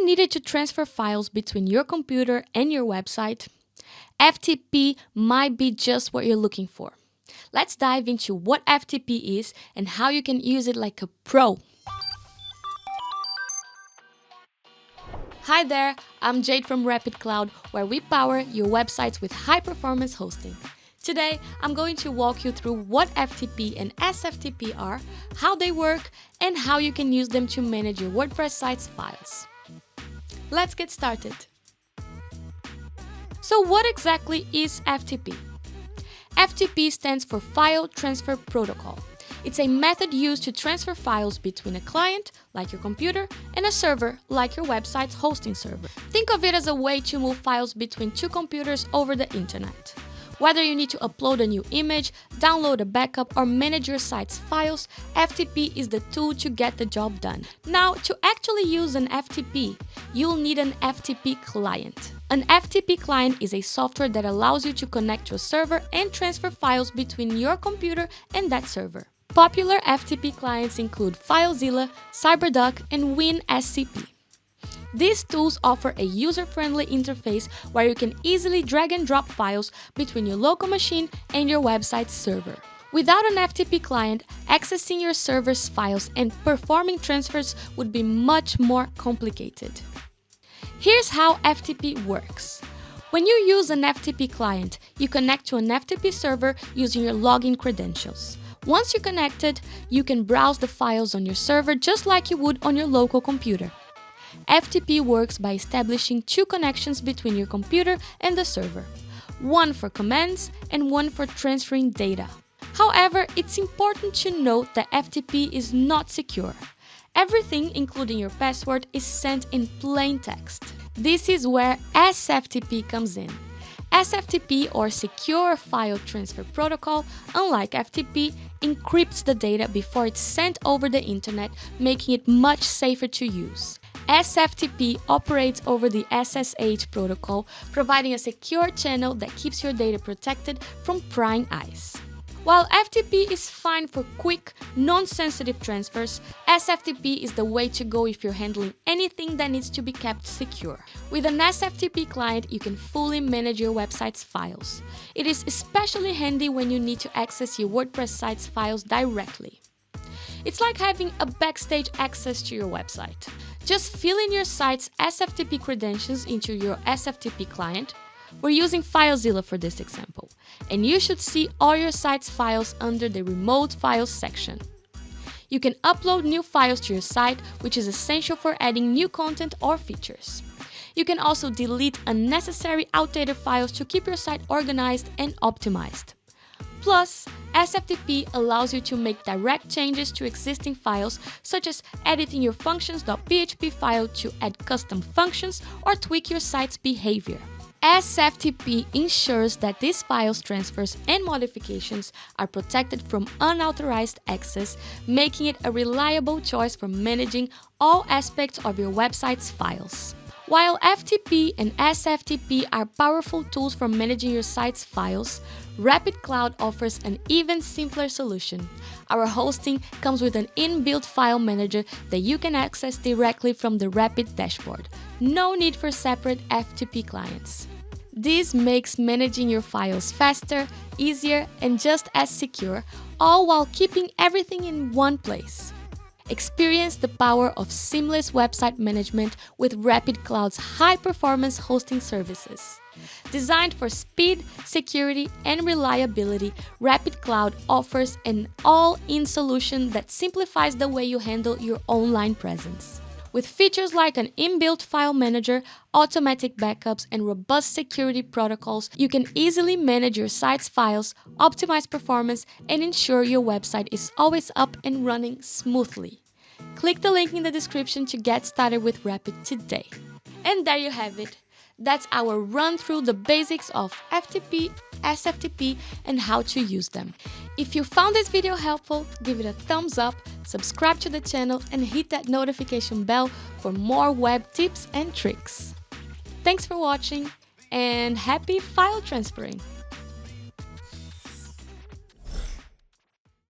needed to transfer files between your computer and your website? FTP might be just what you're looking for. Let's dive into what FTP is and how you can use it like a pro. Hi there, I'm Jade from Rapyd Cloud, where we power your websites with high-performance hosting. Today, I'm going to walk you through what FTP and SFTP are, how they work, and how you can use them to manage your WordPress site's files. Let's get started. So what exactly is FTP? FTP stands for File Transfer Protocol. It's a method used to transfer files between a client, like your computer, and a server, like your website's hosting server. Think of it as a way to move files between two computers over the internet. Whether you need to upload a new image, download a backup, or manage your site's files, FTP is the tool to get the job done. Now, to actually use an FTP, you'll need an FTP client. An FTP client is a software that allows you to connect to a server and transfer files between your computer and that server. Popular FTP clients include FileZilla, Cyberduck, and WinSCP. These tools offer a user-friendly interface where you can easily drag and drop files between your local machine and your website's server. Without an FTP client, accessing your server's files and performing transfers would be much more complicated. Here's how FTP works. When you use an FTP client, you connect to an FTP server using your login credentials. Once you're connected, you can browse the files on your server just like you would on your local computer. FTP works by establishing two connections between your computer and the server, one for commands and one for transferring data. However, it's important to note that FTP is not secure. Everything, including your password, is sent in plain text. This is where SFTP comes in. SFTP, or Secure File Transfer Protocol, unlike FTP, encrypts the data before it's sent over the internet, making it much safer to use. SFTP operates over the SSH protocol, providing a secure channel that keeps your data protected from prying eyes. While FTP is fine for quick, non-sensitive transfers, SFTP is the way to go if you're handling anything that needs to be kept secure. With an SFTP client, you can fully manage your website's files. It is especially handy when you need to access your WordPress site's files directly. It's like having a backstage access to your website. Just fill in your site's SFTP credentials into your SFTP client. We're using FileZilla for this example, and you should see all your site's files under the Remote Files section. You can upload new files to your site, which is essential for adding new content or features. You can also delete unnecessary outdated files to keep your site organized and optimized. Plus, SFTP allows you to make direct changes to existing files, such as editing your functions.php file to add custom functions or tweak your site's behavior. SFTP ensures that these files transfers and modifications are protected from unauthorized access, making it a reliable choice for managing all aspects of your website's files. While FTP and SFTP are powerful tools for managing your site's files, Rapyd Cloud offers an even simpler solution. Our hosting comes with an inbuilt file manager that you can access directly from the Rapyd dashboard. No need for separate FTP clients. This makes managing your files faster, easier, and just as secure, all while keeping everything in one place. Experience the power of seamless website management with Rapyd Cloud's high-performance hosting services. Designed for speed, security, and reliability, Rapyd Cloud offers an all-in solution that simplifies the way you handle your online presence. With features like an inbuilt file manager, automatic backups, and robust security protocols, you can easily manage your site's files, optimize performance, and ensure your website is always up and running smoothly. Click the link in the description to get started with Rapyd today. And there you have it. That's our run through the basics of FTP, SFTP, and how to use them. If you found this video helpful, give it a thumbs up, subscribe to the channel, and hit that notification bell for more web tips and tricks. Thanks for watching, and happy file transferring!